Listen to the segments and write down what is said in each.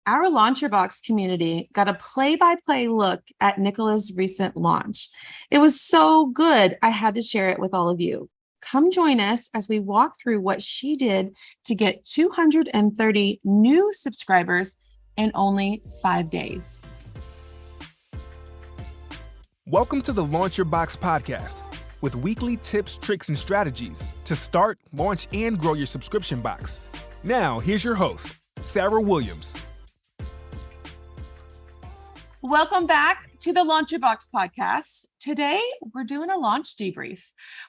Our Launcher Box community got a play-by-play look at Nicola's recent launch. It was so good, I had to share it with all of you. Come join us as we walk through what she did to get 230 new subscribers in only 5 days. Welcome to the Launch Your Box podcast with weekly tips, tricks, and strategies to start, launch, and grow your subscription box. Now, here's your host, Sarah Williams. Welcome back to the Launch Your Box podcast. Today, we're doing a launch debrief.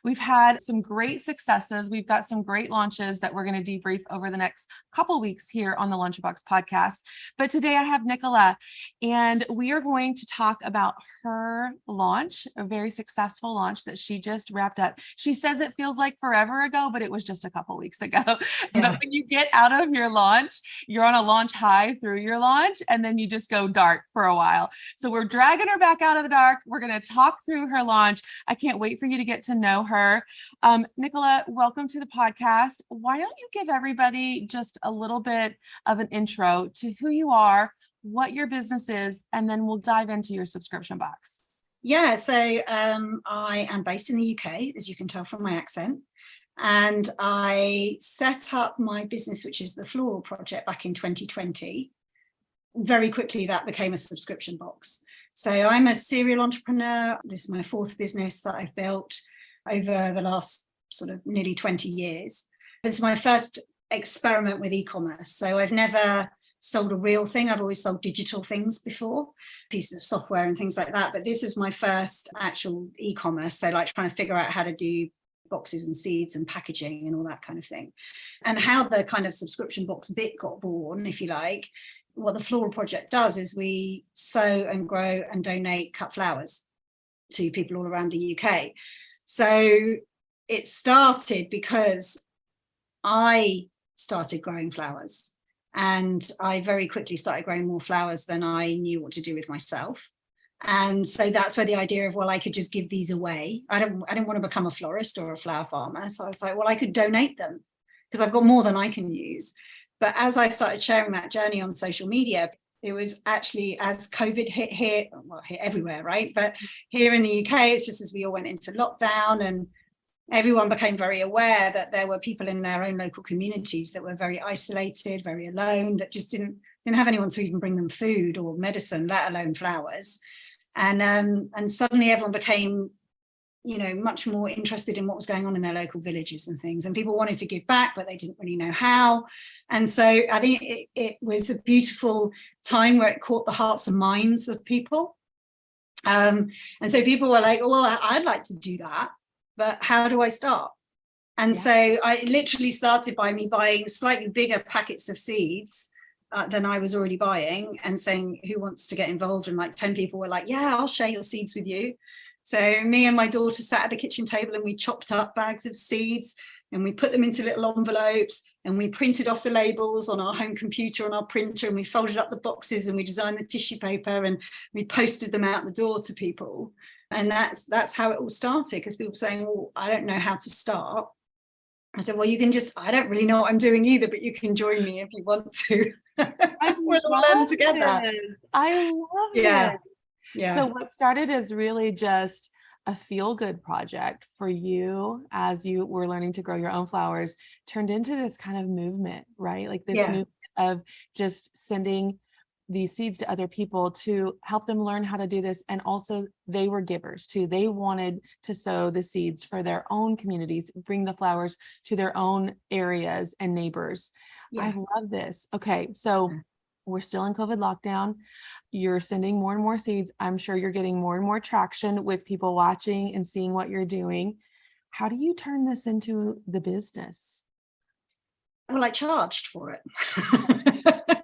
We've had some great successes. We've got some great launches that we're going to debrief over the next couple weeks here on the Launch Your Box podcast. But today I have Nicola, and we are going to talk about her launch, a very successful launch that she just wrapped up. She says it feels like forever ago, but it was just a couple weeks ago. Yeah. But when you get out of your launch, you're on a launch high through your launch, and then you just go dark for a while. So we're dragging her back out of the dark. We're going to talk through her launch. I can't wait for you to get to know her. Nicola, welcome to the podcast. Why don't you give everybody just a little bit of an intro to who you are, what your business is, and then we'll dive into your subscription box. Yeah, so I am based in the UK, as you can tell from my accent. And I set up my business, which is the Floral Project, back in 2020. Very quickly, that became a subscription box. So I'm a serial entrepreneur. This is my fourth business that I've built over the last sort of nearly 20 years. This is my first experiment with e-commerce. So I've never sold a real thing. I've always sold digital things before, pieces of software and things like that. But this is my first actual e-commerce. So like trying to figure out how to do boxes and seeds and packaging and all that kind of thing. And how the kind of subscription box bit got born, if you like. What the Floral Project does is we sow and grow and donate cut flowers to people all around the UK. So it started because I started growing flowers, and I very quickly started growing more flowers than I knew what to do with myself. And so that's where the idea of, well, I could just give these away. I didn't want to become a florist or a flower farmer. So I was like, well, I could donate them because I've got more than I can use. But as I started sharing that journey on social media, it was actually as COVID hit here, well, hit everywhere, right? But here in the UK, it's just as we all went into lockdown and everyone became very aware that there were people in their own local communities that were very isolated, very alone, that just didn't have anyone to even bring them food or medicine, let alone flowers. And suddenly everyone became, much more interested in what was going on in their local villages and things. And people wanted to give back, but they didn't really know how. And so I think it was a beautiful time where it caught the hearts and minds of people. And so people were like, well, I'd like to do that, but how do I start? And so I literally started by me buying slightly bigger packets of seeds than I was already buying and saying, who wants to get involved? And like 10 people were like, yeah, I'll share your seeds with you. So me and my daughter sat at the kitchen table and we chopped up bags of seeds and we put them into little envelopes and we printed off the labels on our home computer on our printer, and we folded up the boxes and we designed the tissue paper and we posted them out the door to people. And that's how it all started, because people were saying, well, I don't know how to start. I said, well, you can I don't really know what I'm doing either, but you can join me if you want to. We'll learn together. I love it. Yeah. So what started as really just a feel-good project for you as you were learning to grow your own flowers turned into this kind of movement, right? Like this movement of just sending these seeds to other people to help them learn how to do this. And also they were givers too. They wanted to sow the seeds for their own communities, bring the flowers to their own areas and neighbors. I love this. Okay. So we're still in COVID lockdown. You're sending more and more seeds. I'm sure you're getting more and more traction with people watching and seeing what you're doing. How do you turn this into the business? Well, I charged for it.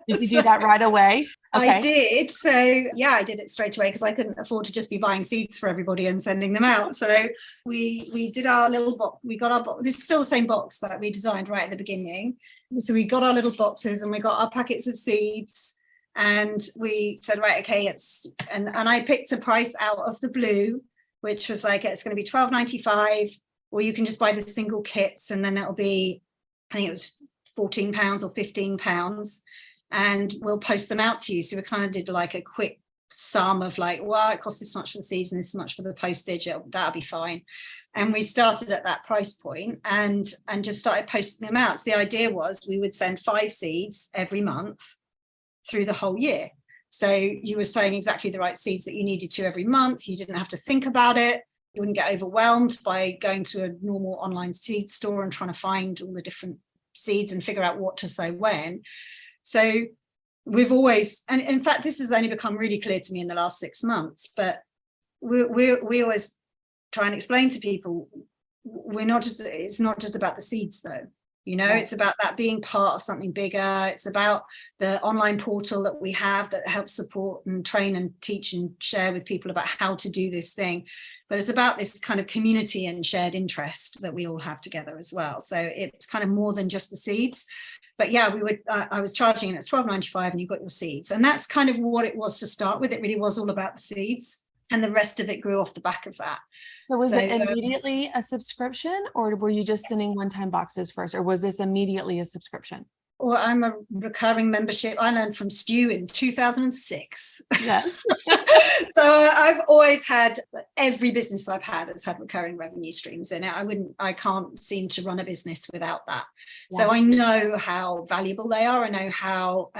Did you do that right away? Okay. I did. So I did it straight away because I couldn't afford to just be buying seeds for everybody and sending them out. So we did our little box. We got our box. This is still the same box that we designed right at the beginning. So we got our little boxes and we got our packets of seeds, and we said, right, okay, and I picked a price out of the blue, which was like, it's going to be £12.95, or you can just buy the single kits and then it'll be, I think it was £14 or £15. and we'll post them out to you. So we kind of did like a quick sum of like, well, it costs this much for the seeds and this much for the postage, that'll be fine. And we started at that price point and just started posting them out. So the idea was we would send 5 seeds every month through the whole year. So you were sowing exactly the right seeds that you needed to every month. You didn't have to think about it. You wouldn't get overwhelmed by going to a normal online seed store and trying to find all the different seeds and figure out what to sow when. So we've always, and in fact, this has only become really clear to me in the last 6 months, but we always try and explain to people, it's not just about the seeds though. It's about that being part of something bigger. It's about the online portal that we have that helps support and train and teach and share with people about how to do this thing. But it's about this kind of community and shared interest that we all have together as well. So it's kind of more than just the seeds. But yeah, I was charging, and it's $12.95 and you got your seeds. And that's kind of what it was to start with. It really was all about the seeds. And the rest of it grew off the back of that. So was it immediately a subscription, or were you just sending one-time boxes first, or was this immediately a subscription? Well, I'm a recurring membership. I learned from Stu in 2006. Yeah. So I've always had, every business I've had has had recurring revenue streams in it. I can't seem to run a business without that. Yeah. So I know how valuable they are. I know how,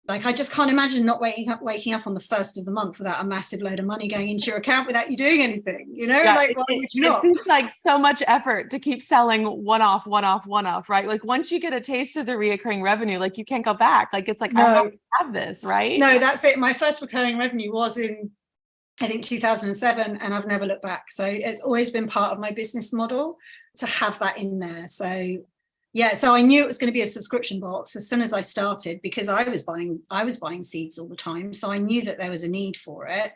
I just can't imagine not waking up on the first of the month without a massive load of money going into your account without you doing anything, Yeah, why would you not? It seems like so much effort to keep selling one-off, right? Like once you get a taste of the reoccurring revenue, like you can't go back. Like it's like, no. I have to have this, right? No, that's it. My first recurring revenue was in, I think, 2007, and I've never looked back. So it's always been part of my business model to have that in there. So yeah, so I knew it was going to be a subscription box as soon as I started, because I was buying seeds all the time. So I knew that there was a need for it.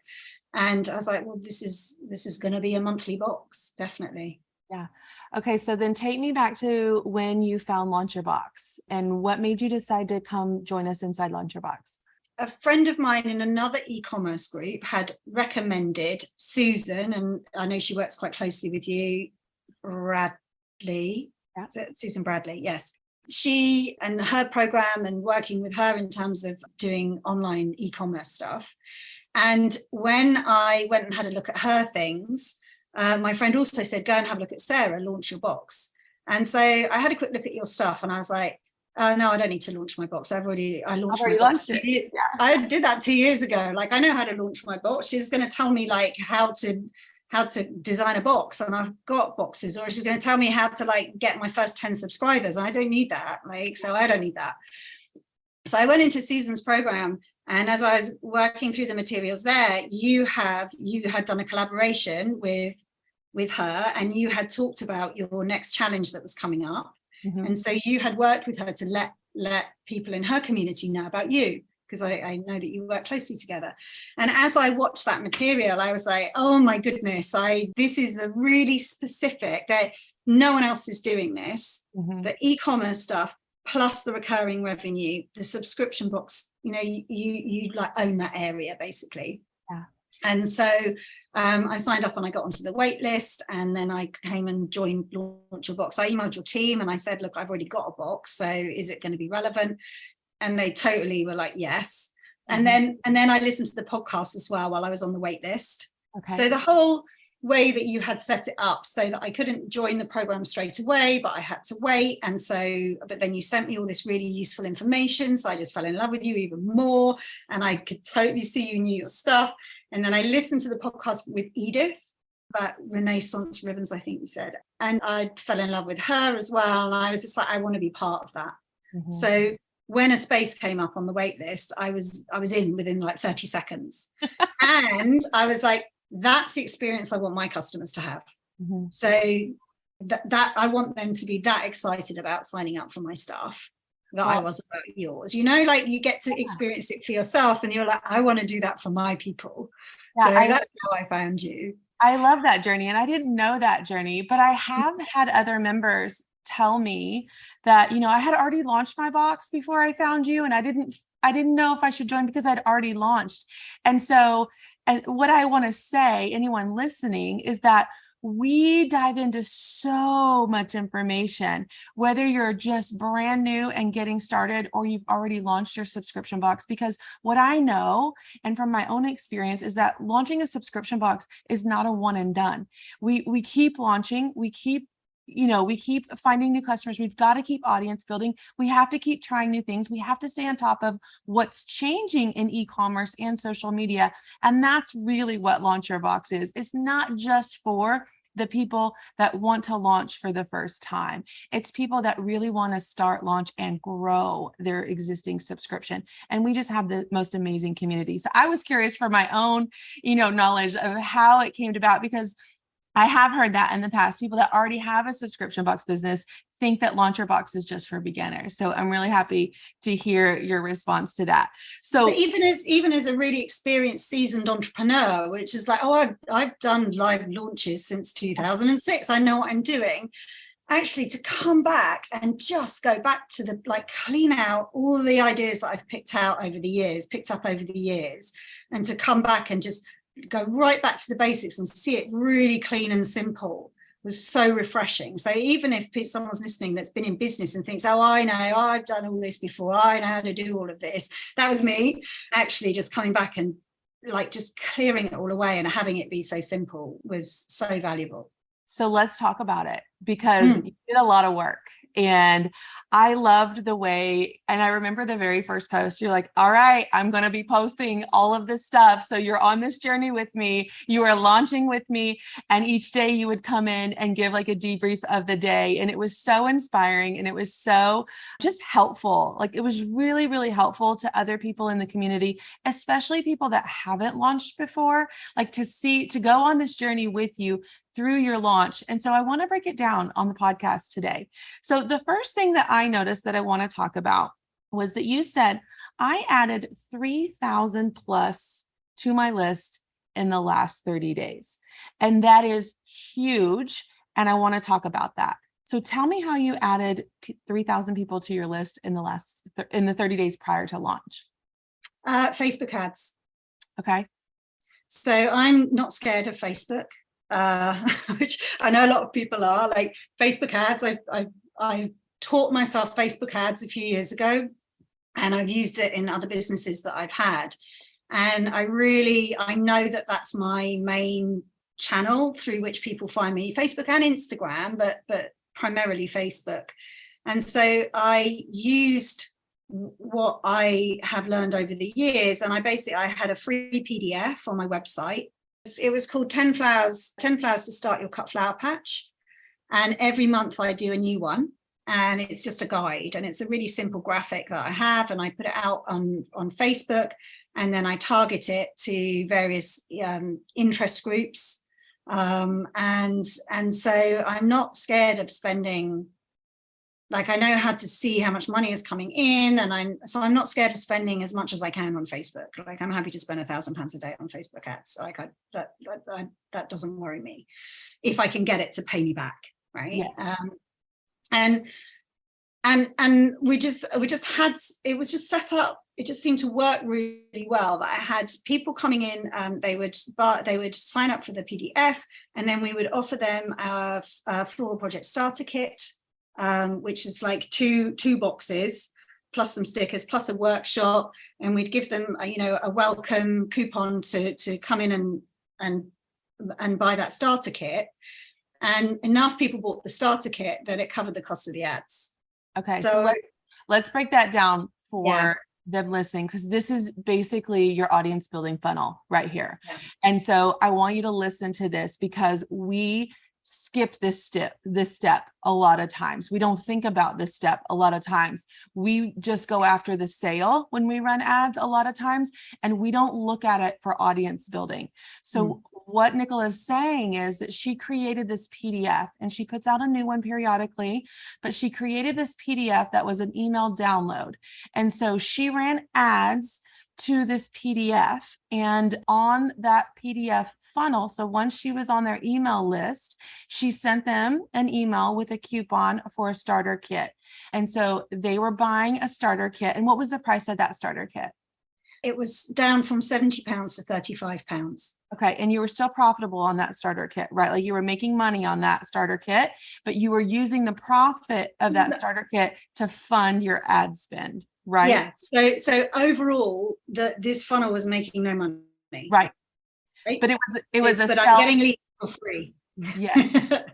And I was like, well, this is going to be a monthly box, definitely. Yeah. Okay. So then take me back to when you found Launch Your Box and what made you decide to come join us inside Launch Your Box. A friend of mine in another e-commerce group had recommended Susan, and I know she works quite closely with you, Bradley. Susan Bradley, yes. She and her program and working with her in terms of doing online e-commerce stuff. And when I went and had a look at her things, my friend also said, go and have a look at Sarah, Launch Your Box. And so I had a quick look at your stuff and I was like, no, I don't need to launch my box. I launched my box. It. Yeah. I did that 2 years ago. Like, I know how to launch my box. She's going to tell me like how to design a box, and I've got boxes, or she's going to tell me how to like get my first 10 subscribers. I don't need that. So I don't need that. So I went into Susan's program, and as I was working through the materials there, you had done a collaboration with her, and you had talked about your next challenge that was coming up. Mm-hmm. And so you had worked with her to let people in her community know about you, because I know that you work closely together. And as I watched that material, I was like, oh my goodness, this is the really specific, that no one else is doing this. Mm-hmm. The e-commerce stuff, plus the recurring revenue, the subscription box, you like own that area basically. Yeah. And so I signed up and I got onto the wait list, and then I came and joined Launch Your Box. I emailed your team and I said, look, I've already got a box, so is it going to be relevant? And they totally were like, yes. Mm-hmm. And then I listened to the podcast as well while I was on the wait list. Okay. So the whole way that you had set it up so that I couldn't join the program straight away, but I had to wait. And so, but then you sent me all this really useful information. So I just fell in love with you even more. And I could totally see you knew your stuff. And then I listened to the podcast with Edith about Renaissance ribbons, I think you said. And I fell in love with her as well. And I was just like, I want to be part of that. Mm-hmm. So when a space came up on the wait list, I was in within like 30 seconds. And I was like, that's the experience I want my customers to have. Mm-hmm. So that I want them to be that excited about signing up for my stuff that I was about yours. Like you get to experience it for yourself, and you're like, I want to do that for my people. Yeah, so that's how I found you. I love that journey, and I didn't know that journey, but I have had other members tell me that, I had already launched my box before I found you, and I didn't know if I should join because I'd already launched. And so, and what I want to say, anyone listening, is that we dive into so much information, whether you're just brand new and getting started or you've already launched your subscription box. Because what I know, and from my own experience, is that launching a subscription box is not a one and done. We keep launching, we keep finding new customers. We've got to keep audience building. We have to keep trying new things. We have to stay on top of what's changing in e-commerce and social media. And that's really what Launch Your Box is. It's not just for the people that want to launch for the first time. It's people that really want to start, launch, and grow their existing subscription. And we just have the most amazing community. So I was curious for my own, knowledge of how it came about, because I have heard that in the past, people that already have a subscription box business think that Launch Your Box is just for beginners. So I'm really happy to hear your response to that. So but even as a really experienced, seasoned entrepreneur, which is like, I've done live launches since 2006. I know what I'm doing. Actually, to come back and just go back to clean out all the ideas that I've picked up over the years, and to come back and just go right back to the basics and see it really clean and simple was so refreshing. So even if someone's listening that's been in business and thinks, oh, I know, I've done all this before, I know how to do all of this. That was me. Actually, just coming back and just clearing it all away and having it be so simple was so valuable. So let's talk about it, because you did a lot of work, and I loved the way, and I remember the very first post, you're like, all right, I'm going to be posting all of this stuff. So you're on this journey with me, you are launching with me. And each day you would come in and give a debrief of the day. And it was so inspiring. And it was so just helpful. It was really, really helpful to other people in the community, especially people that haven't launched before, to go on this journey with you through your launch. And so I want to break it down on the podcast today. So the first thing that I noticed that I want to talk about was that you said, I added 3,000 plus to my list in the last 30 days. And that is huge. And I want to talk about that. So tell me how you added 3,000 people to your list in the 30 days prior to launch. Facebook ads. Okay. So I'm not scared of Facebook. Which I know a lot of people are. Facebook ads, I taught myself Facebook ads a few years ago, and I've used it in other businesses that I've had, and I know that that's my main channel through which people find me, Facebook and Instagram, but primarily Facebook. And so I used what I have learned over the years, and I had a free PDF on my website. It was called 10 flowers to start your cut flower patch. And every month I do a new one, and it's just a guide, and it's a really simple graphic that I have, and I put it out on Facebook, and then I target it to various interest groups. And so I'm not scared of spending, I know how to see how much money is coming in, and I'm not scared of spending as much as I can on Facebook. I'm happy to spend £1,000 a day on Facebook ads. That doesn't worry me if I can get it to pay me back, right? Yeah. And we just had, it was just set up. It just seemed to work really well. That I had people coming in, they would sign up for the PDF, and then we would offer them our Floral Project starter kit. Which is two boxes plus some stickers plus a workshop, and we'd give them a welcome coupon to come in and buy that starter kit. And enough people bought the starter kit that it covered the cost of the ads. Okay, so let's break that down for them listening, because this is basically your audience building funnel right here. Yeah. And so I want you to listen to this, because we skip this step a lot of times. We don't think about this step a lot of times. We just go after the sale when we run ads a lot of times, and we don't look at it for audience building. So what Nicola is saying is that she created this PDF, and she puts out a new one periodically, but she created this PDF that was an email download. And so she ran ads to this PDF, and on that PDF funnel, so once she was on their email list, she sent them an email with a coupon for a starter kit. And so they were buying a starter kit. And what was the price of that starter kit? It was down from £70 to £35. Okay. And you were still profitable on that starter kit, right? Like you were making money on that starter kit, but you were using the profit of that starter kit to fund your ad spend, right? Yeah. So overall, this funnel was making no money. Right. Right? But but I'm getting leads for free. Yeah.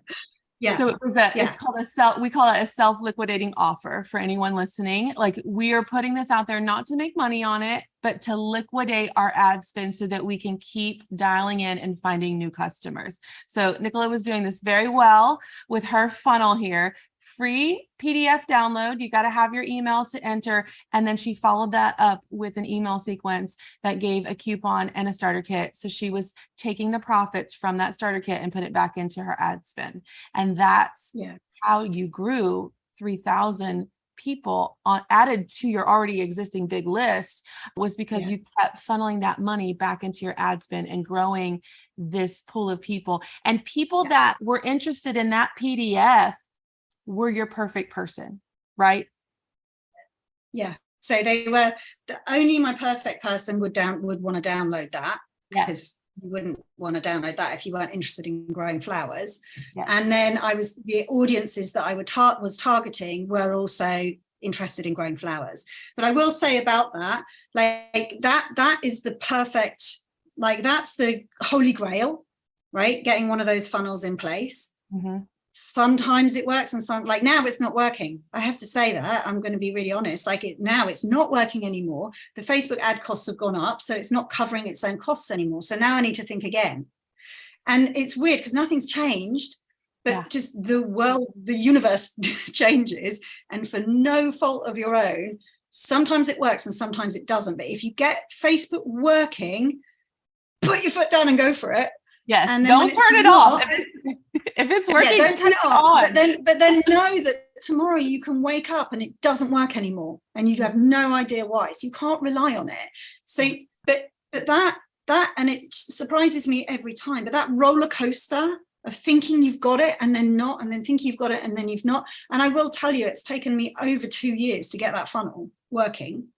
Yeah. So it's called we call it a self-liquidating offer for anyone listening. Like we are putting this out there not to make money on it, but to liquidate our ad spend so that we can keep dialing in and finding new customers. So Nicola was doing this very well with her funnel here. Free PDF download. You got to have your email to enter. And then she followed that up with an email sequence that gave a coupon and a starter kit. So she was taking the profits from that starter kit and put it back into her ad spend. And that's how you grew 3,000 people added to your already existing big list, was because you kept funneling that money back into your ad spend and growing this pool of people. And people that were interested in that PDF were your perfect person, right? Yeah. So they were only my perfect person would want to download that, because you wouldn't want to download that if you weren't interested in growing flowers. And then the audiences that I was targeting were also interested in growing flowers. But I will say about that, like that is the perfect, like that's the holy grail, right? Getting one of those funnels in place. Sometimes it works, and some, like now it's not working. I have to say that. I'm going to be really honest. Now it's not working anymore. The Facebook ad costs have gone up, so it's not covering its own costs anymore. So now I need to think again. And it's weird because nothing's changed, but just the world, the universe changes, and for no fault of your own, sometimes it works and sometimes it doesn't. But if you get Facebook working, put your foot down and go for it. Yes, and don't turn it off. If it's working, don't turn it off. But then know that tomorrow you can wake up and it doesn't work anymore, and you have no idea why. So you can't rely on it. So, but that and it surprises me every time. But that roller coaster of thinking you've got it and then not, and then thinking you've got it and then you've not. And I will tell you, it's taken me over 2 years to get that funnel working.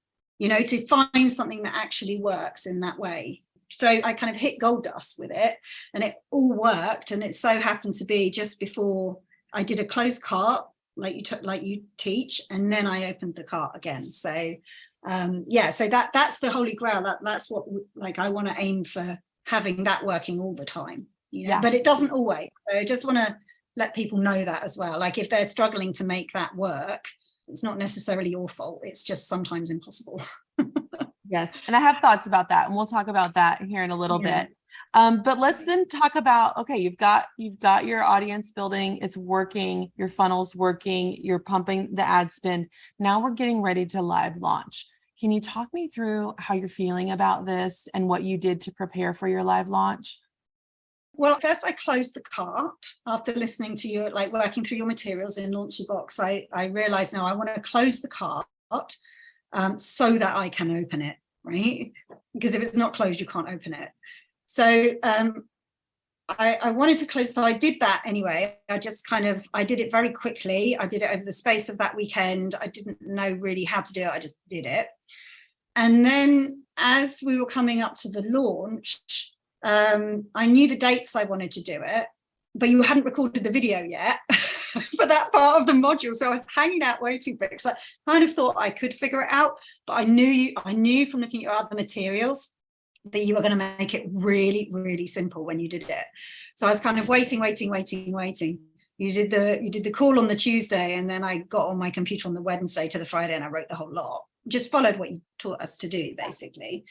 To find something that actually works in that way. So I kind of hit gold dust with it, and it all worked. And it so happened to be just before I did a closed cart, like you teach, and then I opened the cart again. So so that's the holy grail. That's what I want to aim for, having that working all the time. But it doesn't always. So I just want to let people know that as well. Like if they're struggling to make that work, it's not necessarily your fault. It's just sometimes impossible. Yes. And I have thoughts about that, and we'll talk about that here in a little bit. But let's then talk about, okay, you've got your audience building, it's working, your funnel's working, you're pumping the ad spend. Now we're getting ready to live launch. Can you talk me through how you're feeling about this and what you did to prepare for your live launch? Well, first I closed the cart after listening to you, working through your materials in Launch Your Box. I realized now I want to close the cart so that I can open it, right? Because if it's not closed, you can't open it. So I wanted to close, so I did that anyway. I did it very quickly. I did it over the space of that weekend. I didn't know really how to do it. I just did it. And then as we were coming up to the launch, I knew the dates I wanted to do it, but you hadn't recorded the video yet for that part of the module. So I was hanging out waiting for it, because I kind of thought I could figure it out, but I knew from looking at your other materials that you were going to make it really, really simple when you did it. So I was kind of waiting. You did the call on the Tuesday, and then I got on my computer on the Wednesday to the Friday, and I wrote the whole lot. Just followed what you taught us to do, basically.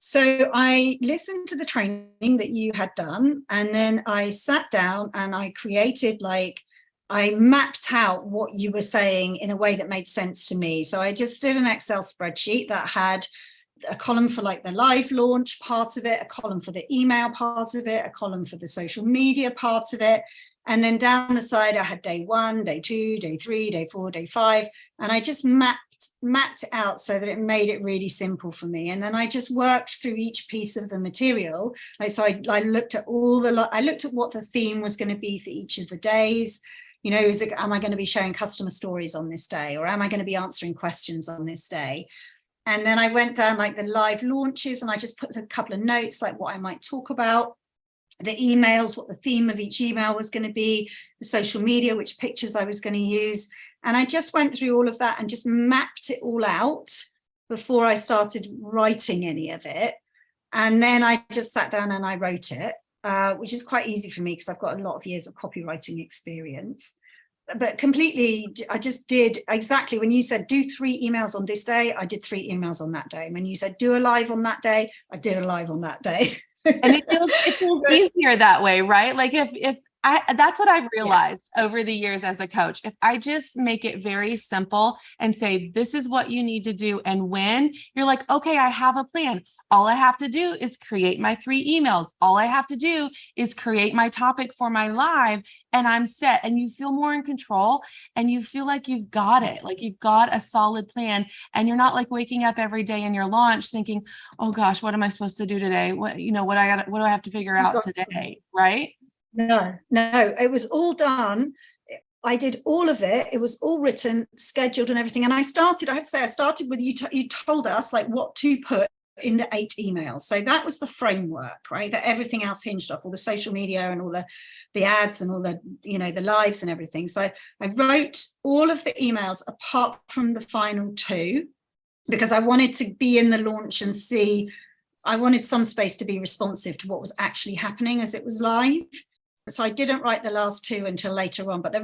So I listened to the training that you had done, and then I sat down and I created, I mapped out what you were saying in a way that made sense to me. So I just did an Excel spreadsheet that had a column for the live launch part of it, a column for the email part of it, a column for the social media part of it. And then down the side, I had day 1, day 2, day 3, day 4, day 5. And I just mapped it out so that it made it really simple for me. And then I just worked through each piece of the material. So I looked at I looked at what the theme was going to be for each of the days. Am I going to be sharing customer stories on this day, or am I going to be answering questions on this day? And then I went down like the live launches, and I just put a couple of notes, like what I might talk about, the emails, what the theme of each email was going to be, the social media, which pictures I was going to use. And I just went through all of that and just mapped it all out before I started writing any of it. And then I just sat down and I wrote it, which is quite easy for me because I've got a lot of years of copywriting experience. But completely, I just did exactly when you said do 3 emails on this day, I did 3 emails on that day. When you said do a live on that day, I did a live on that day. And it feels easier that way, right? Like if that's what I've realized over the years as a coach. If I just make it very simple and say, this is what you need to do. And when you're like, okay, I have a plan. All I have to do is create my 3 emails. All I have to do is create my topic for my live, and I'm set. And you feel more in control, and you feel like you've got it. Like you've got a solid plan, and you're not like waking up every day in your launch thinking, oh gosh, what am I supposed to do today? What do I have to figure out today? Right? No, it was all done. I did all of it. It was all written, scheduled and everything. And I have to say, I started with you told us like what to put in the 8 emails. So that was the framework, right? That everything else hinged off, all the social media and all the ads and all the, the lives and everything. So I wrote all of the emails apart from the final 2, because I wanted to be in the launch and I wanted some space to be responsive to what was actually happening as it was live. So I didn't write the last 2 until later on, but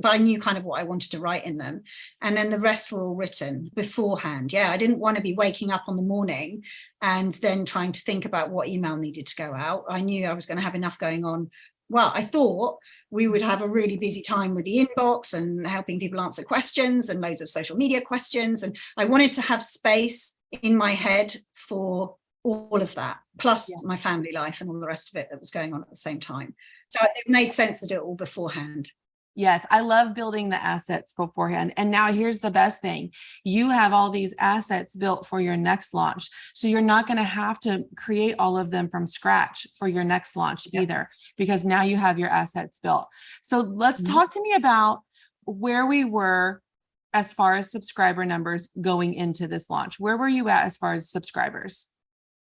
I knew kind of what I wanted to write in them. And then the rest were all written beforehand. Yeah, I didn't want to be waking up on the morning and then trying to think about what email needed to go out. I knew I was going to have enough going on. Well, I thought we would have a really busy time with the inbox and helping people answer questions and loads of social media questions. And I wanted to have space in my head for all of that, plus my family life and all the rest of it that was going on at the same time. So it made sense to do it all beforehand. Yes, I love building the assets beforehand. And now here's the best thing. You have all these assets built for your next launch. So you're not going to have to create all of them from scratch for your next launch either, because now you have your assets built. So let's talk to me about where we were as far as subscriber numbers going into this launch. Where were you at as far as subscribers?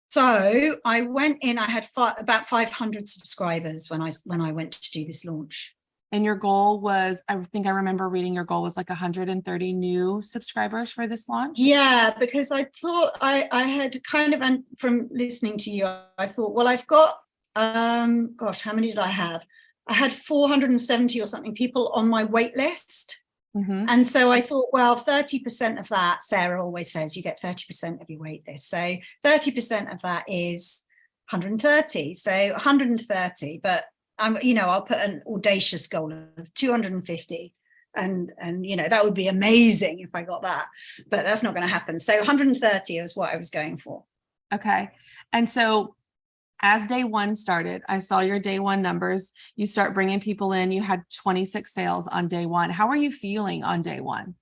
So I went in, I had about 500 subscribers when I went to do this launch. And your goal was, I think I remember reading your goal was like 130 new subscribers for this launch. Yeah, because I thought I had kind of, and from listening to you, I thought, well, I've got, gosh, how many did I have? I had 470 or something people on my wait list. And so I thought, well, 30% of that, Sarah always says you get 30% of your wait list. So 30% of that is 130. So 130, but I'll put an audacious goal of 250. And that would be amazing if I got that, but that's not going to happen. So 130 is what I was going for. Okay. And so as day 1 started, I saw your day 1 numbers. You start bringing people in. You had 26 sales on day 1. How are you feeling on day 1?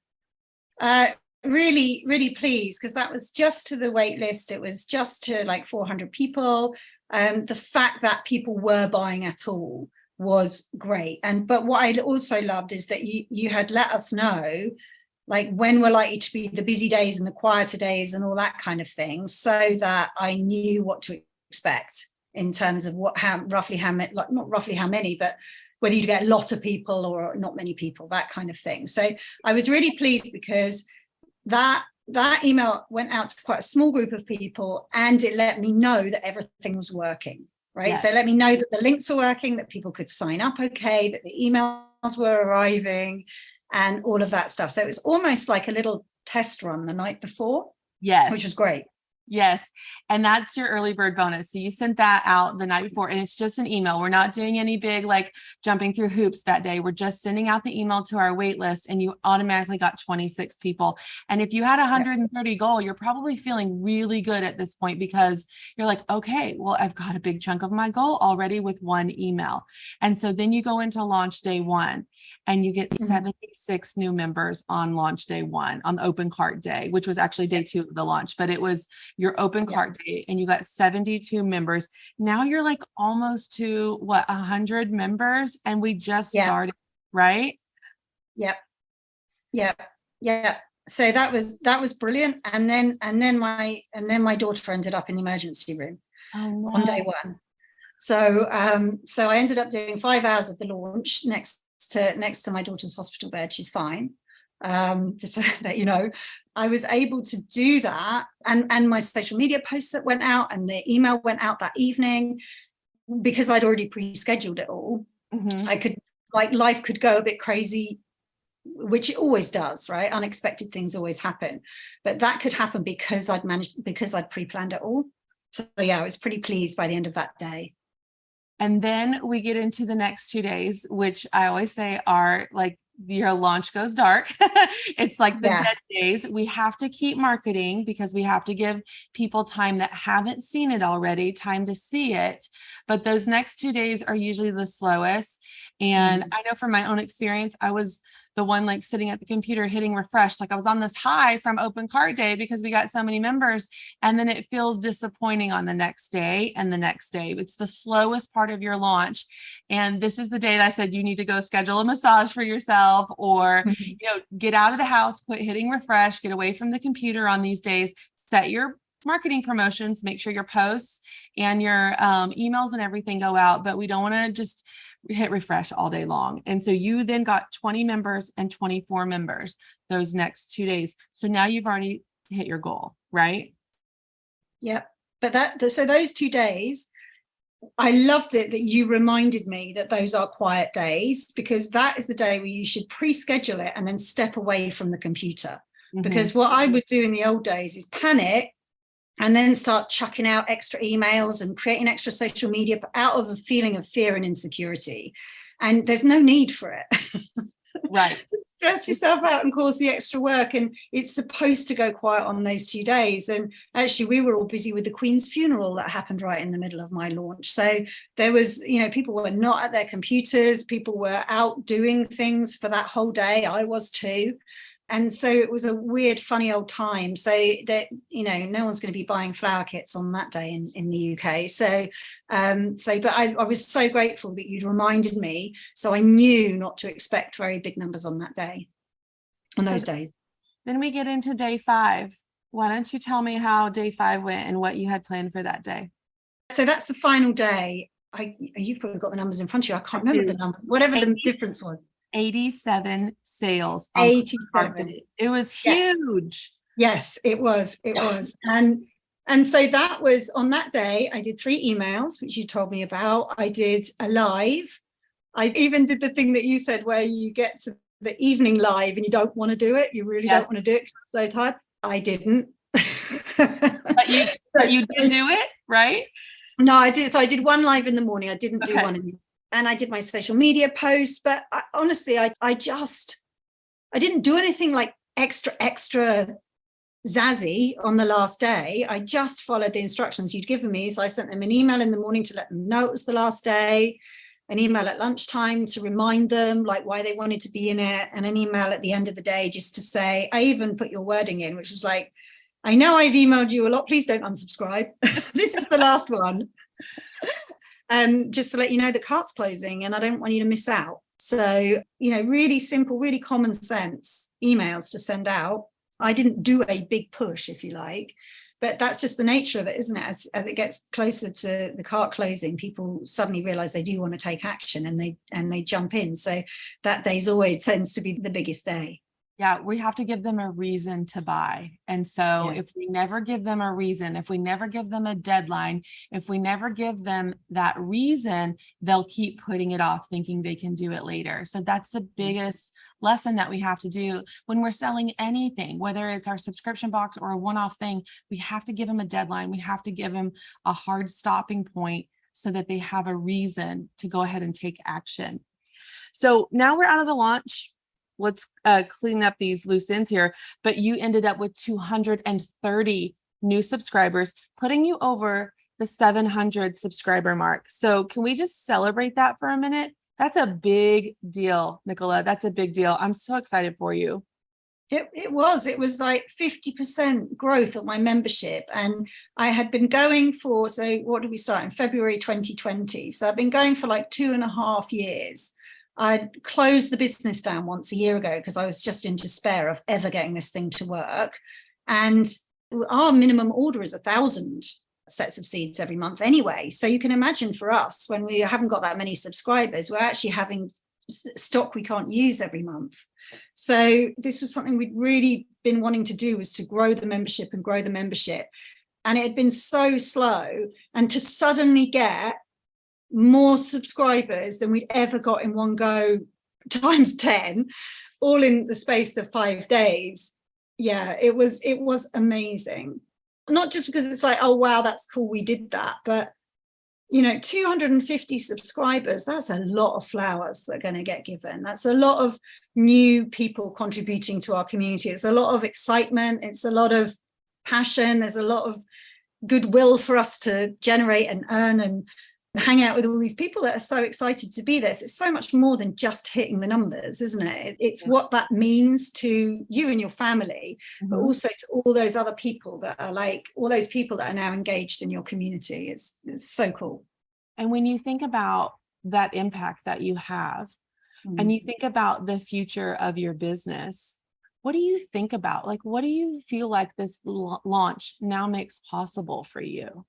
Really, really pleased, because that was just to the wait list. It was just to like 400 people. The fact that people were buying at all was great. But what I also loved is that you had let us know like when we're likely to be the busy days and the quieter days and all that kind of thing, so that I knew what to expect in terms of roughly how many, like not roughly how many, but whether you get a lot of people or not many people, that kind of thing. So I was really pleased because that email went out to quite a small group of people, and it let me know that everything was working, right? Yes. So let me know that the links were working, that people could sign up okay, that the emails were arriving and all of that stuff. So it was almost like a little test run the night before. Yes. Which was great. Yes. And that's your early bird bonus. So you sent that out the night before, and it's just an email. We're not doing any big, like jumping through hoops that day. We're just sending out the email to our wait list, and you automatically got 26 people. And if you had a 130 goal, you're probably feeling really good at this point, because you're like, okay, well, I've got a big chunk of my goal already with 1 email. And so then you go into launch day 1 and you get 76 new members on launch day 1, on the open cart day, which was actually day 2 of the launch, but it was your open cart day, and you got 72 members. Now you're like almost to 100 members, and we just started, right? Yep. So that was brilliant. And then my daughter ended up in the emergency room on day one. So so I ended up doing 5 hours of the launch next to my daughter's hospital bed. She's fine. Just so that you know, I was able to do that, and my social media posts that went out and the email went out that evening, because I'd already pre-scheduled it all. I could, like, life could go a bit crazy, which it always does, right? Unexpected things always happen, but that could happen because I'd pre-planned it all. So yeah, I was pretty pleased by the end of that day. And then we get into the next 2 days, which I always say are like your launch goes dark. It's like the dead days. We have to keep marketing because we have to give people time that haven't seen it already, time to see it. But those next 2 days are usually the slowest. And I know from my own experience, I was the one like sitting at the computer hitting refresh. Like I was on this high from open cart day because we got so many members, and then it feels disappointing on the next day and the next day. It's the slowest part of your launch. And this is the day that I said you need to go schedule a massage for yourself, or get out of the house, quit hitting refresh, get away from the computer on these days, set your marketing promotions, make sure your posts and your emails and everything go out, but we don't want to just hit refresh all day long. And so you then got 20 members and 24 members those next 2 days. So now you've already hit your goal, right? Yep. But so those 2 days, I loved it that you reminded me that those are quiet days, because that is the day where you should pre-schedule it and then step away from the computer. Because what I would do in the old days is panic and then start chucking out extra emails and creating extra social media out of a feeling of fear and insecurity. And there's no need for it. Right. Stress yourself out and cause the extra work. And it's supposed to go quiet on those 2 days. And actually, we were all busy with the Queen's funeral that happened right in the middle of my launch. So there was, people were not at their computers. People were out doing things for that whole day. I was too. And so it was a weird, funny old time. So that, no one's going to be buying flower kits on that day in the UK. But I was so grateful that you'd reminded me. So I knew not to expect very big numbers on that day, on those days. Then we get into day 5. Why don't you tell me how day 5 went and what you had planned for that day? So that's the final day. You've probably got the numbers in front of you. I can't remember the numbers, whatever the difference was. 87 sales. 87. It was huge. Yes, it was. And so that was on that day. I did 3 emails, which you told me about. I did a live. I even did the thing that you said where you get to the evening live and you don't want to do it. You really don't want to do it because you're so tired. I didn't. But you did do it, right? No, I did. So I did one live in the morning. I didn't do one in the, and I did my social media posts, but honestly, I didn't do anything like extra zazzy on the last day. I just followed the instructions you'd given me. So I sent them an email in the morning to let them know it was the last day, an email at lunchtime to remind them like why they wanted to be in it, and an email at the end of the day just to say, I even put your wording in, which was like, I know I've emailed you a lot, please don't unsubscribe. This is the last one. And just to let you know the cart's closing and I don't want you to miss out. So, really simple, really common sense emails to send out. I didn't do a big push, if you like, but that's just the nature of it, isn't it? As it gets closer to the cart closing, people suddenly realize they do want to take action and they jump in. So that day's always tends to be the biggest day. Yeah, we have to give them a reason to buy. And so if we never give them a reason, if we never give them a deadline, if we never give them that reason, they'll keep putting it off thinking they can do it later. So that's the biggest lesson that we have to do when we're selling anything, whether it's our subscription box or a one-off thing. We have to give them a deadline. We have to give them a hard stopping point so that they have a reason to go ahead and take action. So now we're out of the launch. Let's clean up these loose ends here. But you ended up with 230 new subscribers, putting you over the 700 subscriber mark. So can we just celebrate that for a minute? That's a big deal, Nicola. That's a big deal. I'm so excited for you. It was like 50% growth of my membership. And I had been going for, so what did we start in February 2020? So I've been going for like 2.5 years. I closed the business down once a year ago because I was just in despair of ever getting this thing to work. And our minimum order is 1,000 sets of seeds every month anyway. So you can imagine for us, when we haven't got that many subscribers, we're actually having stock we can't use every month. So this was something we'd really been wanting to do, was to grow the membership and grow the membership. And it had been so slow, and to suddenly get more subscribers than we'd ever got in one go times 10, all in the space of 5 days. Yeah, it was amazing. Not just because it's like, oh wow, that's cool, we did that, but 250 subscribers, that's a lot of flowers that are going to get given. That's a lot of new people contributing to our community. It's a lot of excitement, it's a lot of passion, there's a lot of goodwill for us to generate and earn and hang out with all these people that are so excited to be there. So it's so much more than just hitting the numbers, isn't it? It's what that means to you and your family, but also to all those other people that are like, all those people that are now engaged in your community. It's so cool. And when you think about that impact that you have, and you think about the future of your business, what do you think about? Like, what do you feel like this launch now makes possible for you?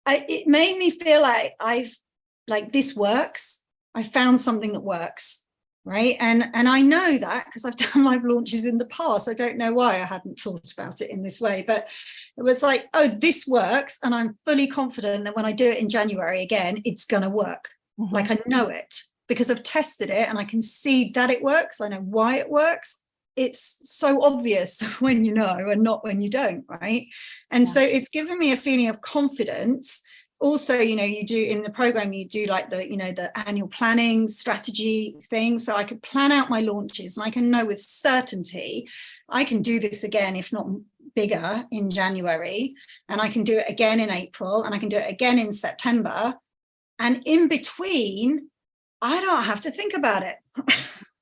It made me feel like this works. I found something that works, right? And I know that because I've done live launches in the past. I don't know why I hadn't thought about it in this way, but it was like, oh, this works. And I'm fully confident that when I do it in January again, it's going to work. Like I know it because I've tested it and I can see that it works. I know why it works. It's so obvious when you know and not when you don't, right? And so it's given me a feeling of confidence. Also, you do in the program, you do like the annual planning strategy thing. So I could plan out my launches and I can know with certainty I can do this again, if not bigger, in January, and I can do it again in April, and I can do it again in September. And in between, I don't have to think about it.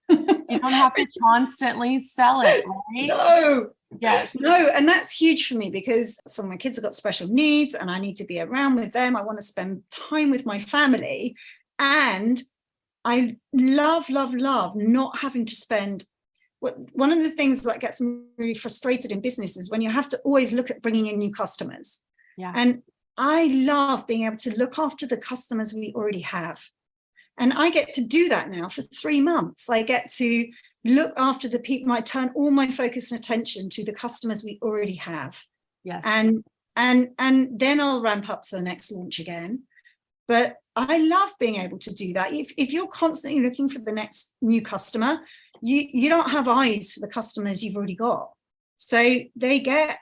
You don't have to constantly sell it, right? No. Yes. No. And that's huge for me because some of my kids have got special needs and I need to be around with them. I want to spend time with my family. And I love not having to spend. One of the things that gets me really frustrated in business is when you have to always look at bringing in new customers. Yeah. And I love being able to look after the customers we already have. And I get to do that now for 3 months. I get to look after the people. I turn all my focus and attention to the customers we already have. Yes. And then I'll ramp up to the next launch again. But I love being able to do that. If you're constantly looking for the next new customer, you don't have eyes for the customers you've already got. So they get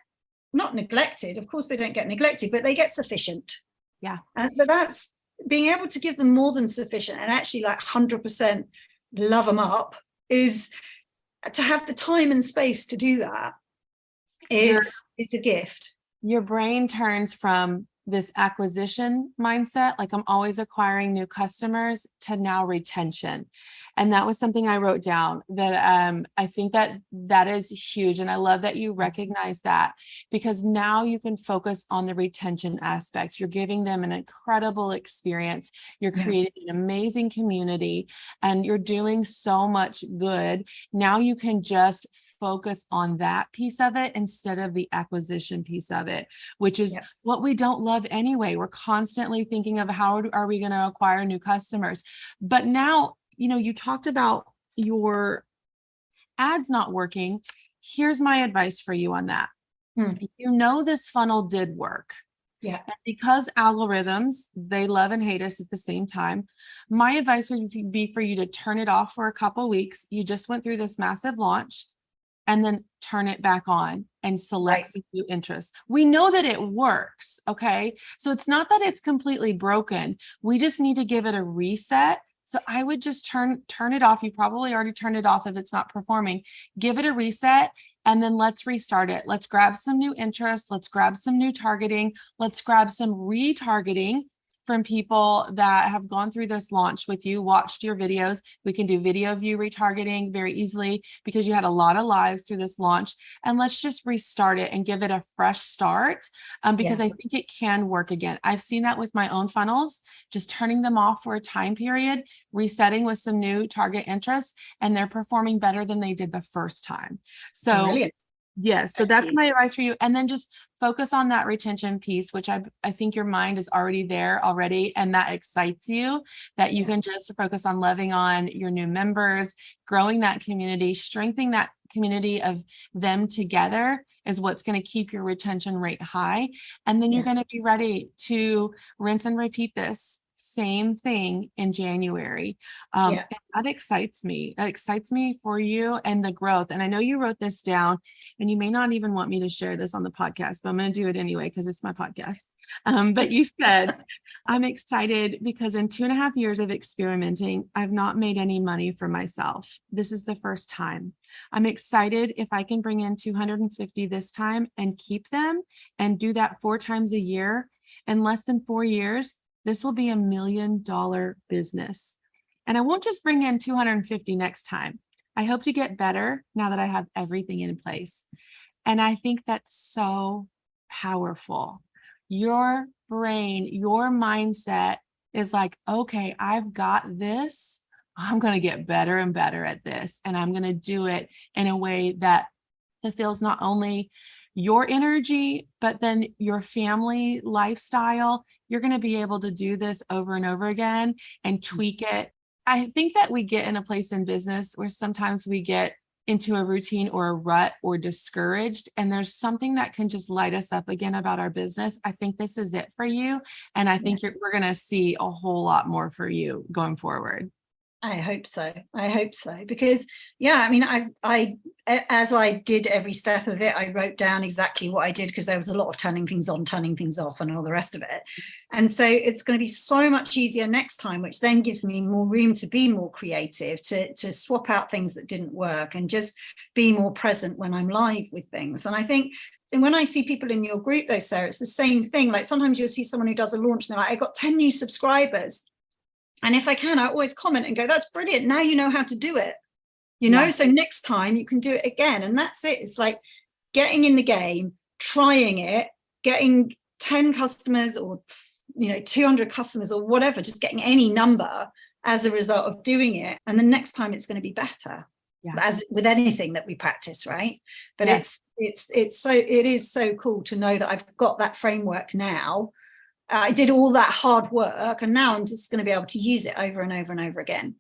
not neglected. Of course, they don't get neglected, but they get sufficient. Yeah. But that's being able to give them more than sufficient and actually like 100% love them up, is to have the time and space to do that. It's a gift. Your brain turns from this acquisition mindset, like I'm always acquiring new customers, to now retention. And that was something I wrote down that I think that is huge. And I love that you recognize that, because now you can focus on the retention aspect. You're giving them an incredible experience. You're creating an amazing community and you're doing so much good. Now you can just focus on that piece of it instead of the acquisition piece of it, which is what we don't love anyway. We're constantly thinking of how are we going to acquire new customers. But now, you talked about your ads not working. Here's my advice for you on that. This funnel did work. Yeah. And because algorithms, they love and hate us at the same time. My advice would be for you to turn it off for a couple of weeks. You just went through this massive launch, and then turn it back on and select some new interests. We know that it works, okay? So it's not that it's completely broken. We just need to give it a reset. So I would just turn it off. You probably already turned it off if it's not performing. Give it a reset, and then let's restart it. Let's grab some new interests. Let's grab some new targeting. Let's grab some retargeting. from people that have gone through this launch with you, watched your videos. We can do video view retargeting very easily because you had a lot of lives through this launch. And let's just restart it and give it a fresh start, because I think it can work again. I've seen that with my own funnels, just turning them off for a time period, resetting with some new target interests, and they're performing better than they did the first time. So Brilliant. yes, so that's my advice for you. And then just focus on that retention piece, which I think your mind is already there already. And that excites you, that you can just focus on loving on your new members, growing that community, strengthening that community of them together is what's going to keep your retention rate high. And then you're going to be ready to rinse and repeat this same thing in January. And that excites me. That excites me for you and the growth. And I know you wrote this down, and you may not even want me to share this on the podcast, but I'm going to do it anyway because it's my podcast. But you said, I'm excited because in 2.5 years of experimenting, I've not made any money for myself. This is the first time. I'm excited if I can bring in 250 this time and keep them and do that 4 times a year. In less than 4 years, this will be $1 million business. And I won't just bring in 250 next time. I hope to get better now that I have everything in place. And I think that's so powerful. Your brain, your mindset is like, okay, I've got this. I'm going to get better and better at this. And I'm going to do it in a way that fulfills not only your energy, but then your family lifestyle. You're going to be able to do this over and over again and tweak it. I think that we get in a place in business where sometimes we get into a routine or a rut or discouraged, and there's something that can just light us up again about our business. I think this is it for you. And I think we're going to see a whole lot more for you going forward. I hope so. I hope so. Because, I mean, I as I did every step of it, I wrote down exactly what I did, because there was a lot of turning things on, turning things off, and all the rest of it. And so it's going to be so much easier next time, which then gives me more room to be more creative, to swap out things that didn't work and just be more present when I'm live with things. And I think, and when I see people in your group though, Sarah, it's the same thing. Like sometimes you'll see someone who does a launch and they're like, I got 10 new subscribers. And if I can, I always comment and go, that's brilliant. Now you know how to do it, so next time you can do it again. And that's it. It's like getting in the game, trying it, getting 10 customers or, 200 customers or whatever, just getting any number as a result of doing it. And the next time it's going to be better, as with anything that we practice, right? But it is so cool to know that I've got that framework now. I did all that hard work, and now I'm just going to be able to use it over and over and over again.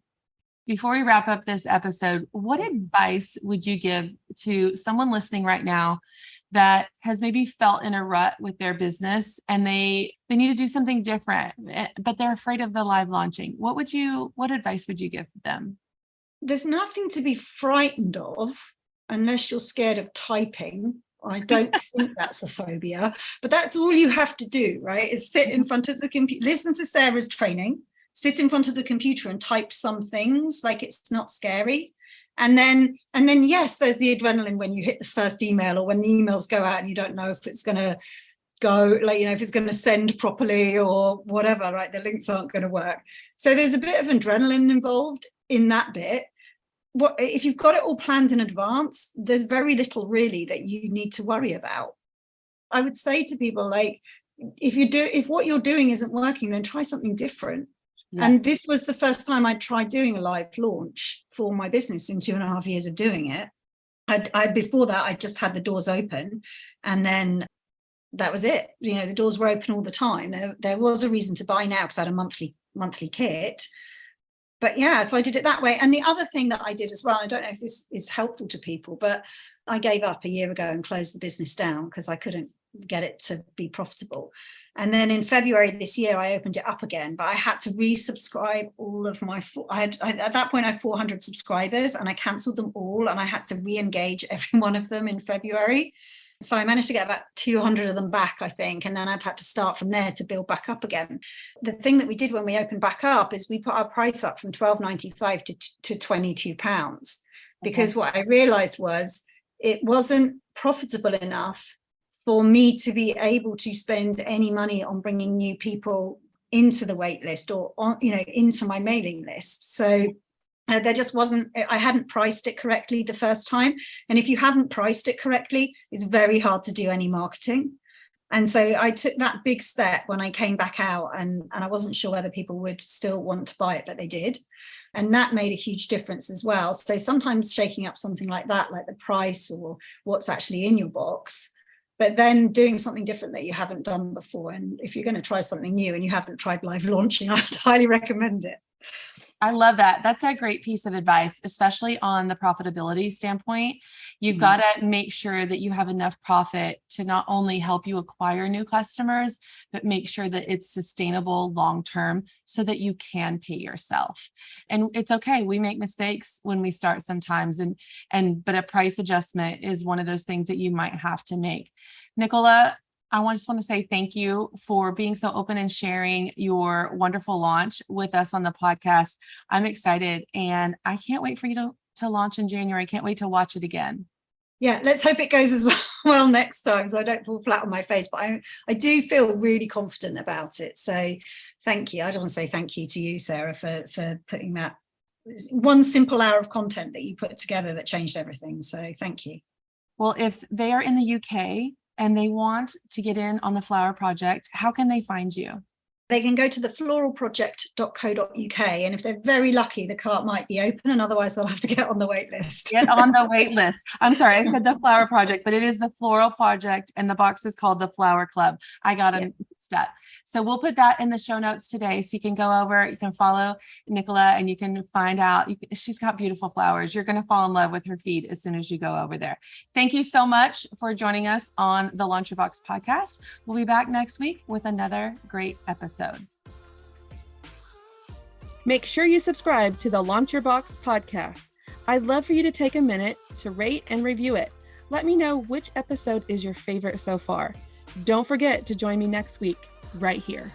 Before we wrap up this episode, what advice would you give to someone listening right now that has maybe felt in a rut with their business and they need to do something different, but they're afraid of the live launching? What advice would you give them? There's nothing to be frightened of unless you're scared of typing. I don't think that's a phobia, but that's all you have to do, right? Is sit in front of the computer, listen to Sarah's training, sit in front of the computer and type some things. Like, it's not scary. And then yes, there's the adrenaline when you hit the first email, or when the emails go out and you don't know if it's going to go, if it's going to send properly or whatever, right? The links aren't going to work. So there's a bit of adrenaline involved in that bit. If you've got it all planned in advance, there's very little really that you need to worry about. I would say to people, like, if what you're doing isn't working, then try something different. Yes. And this was the first time I tried doing a live launch for my business in 2.5 years of doing it. Before that, I just had the doors open, and then that was it. The doors were open all the time. There was a reason to buy now because I had a monthly kit. But so I did it that way. And the other thing that I did as well, I don't know if this is helpful to people, but I gave up a year ago and closed the business down because I couldn't get it to be profitable. And then in February this year, I opened it up again, but I had to resubscribe all of my, at that point I had 400 subscribers, and I cancelled them all, and I had to re-engage every one of them in February. So I managed to get about 200 of them back, I think. And then I've had to start from there to build back up again. The thing that we did when we opened back up is we put our price up from £12.95 to £22, because what I realized was it wasn't profitable enough for me to be able to spend any money on bringing new people into the wait list or on, into my mailing list. So there just wasn't, I hadn't priced it correctly the first time. And if you haven't priced it correctly, it's very hard to do any marketing. And so I took that big step when I came back out, and I wasn't sure whether people would still want to buy it, but they did. And that made a huge difference as well. So sometimes shaking up something like that, like the price or what's actually in your box, but then doing something different that you haven't done before. And if you're going to try something new and you haven't tried live launching, I would highly recommend it. I love that. That's a great piece of advice, especially on the profitability standpoint. You've got to make sure that you have enough profit to not only help you acquire new customers, but make sure that it's sustainable long-term so that you can pay yourself. And it's okay. We make mistakes when we start sometimes, but a price adjustment is one of those things that you might have to make. Nicola, I just want to say thank you for being so open and sharing your wonderful launch with us on the podcast. I'm excited and I can't wait for you to launch in January. I can't wait to watch it again. Yeah, let's hope it goes as well next time so I don't fall flat on my face. But I do feel really confident about it. So thank you. I just want to say thank you to you, Sarah, for putting that one simple hour of content that you put together that changed everything. So thank you. Well, if they are in the UK and they want to get in on the Flower Project, how can they find you? They can go to the floralproject.co.uk, and if they're very lucky, the cart might be open, and otherwise they'll have to get on the wait list. Get on the wait list. I'm sorry, I said the Flower Project, but it is the Floral Project, and the box is called the Flower Club. I got a step. So we'll put that in the show notes today, so you can go over, you can follow Nicola, and you can find out. She's got beautiful flowers. You're going to fall in love with her feed as soon as you go over there. Thank you so much for joining us on the Launch Your Box podcast. We'll be back next week with another great episode. Make sure you subscribe to the Launch Your Box podcast. I'd love for you to take a minute to rate and review it. Let me know which episode is your favorite so far. Don't forget to join me next week right here.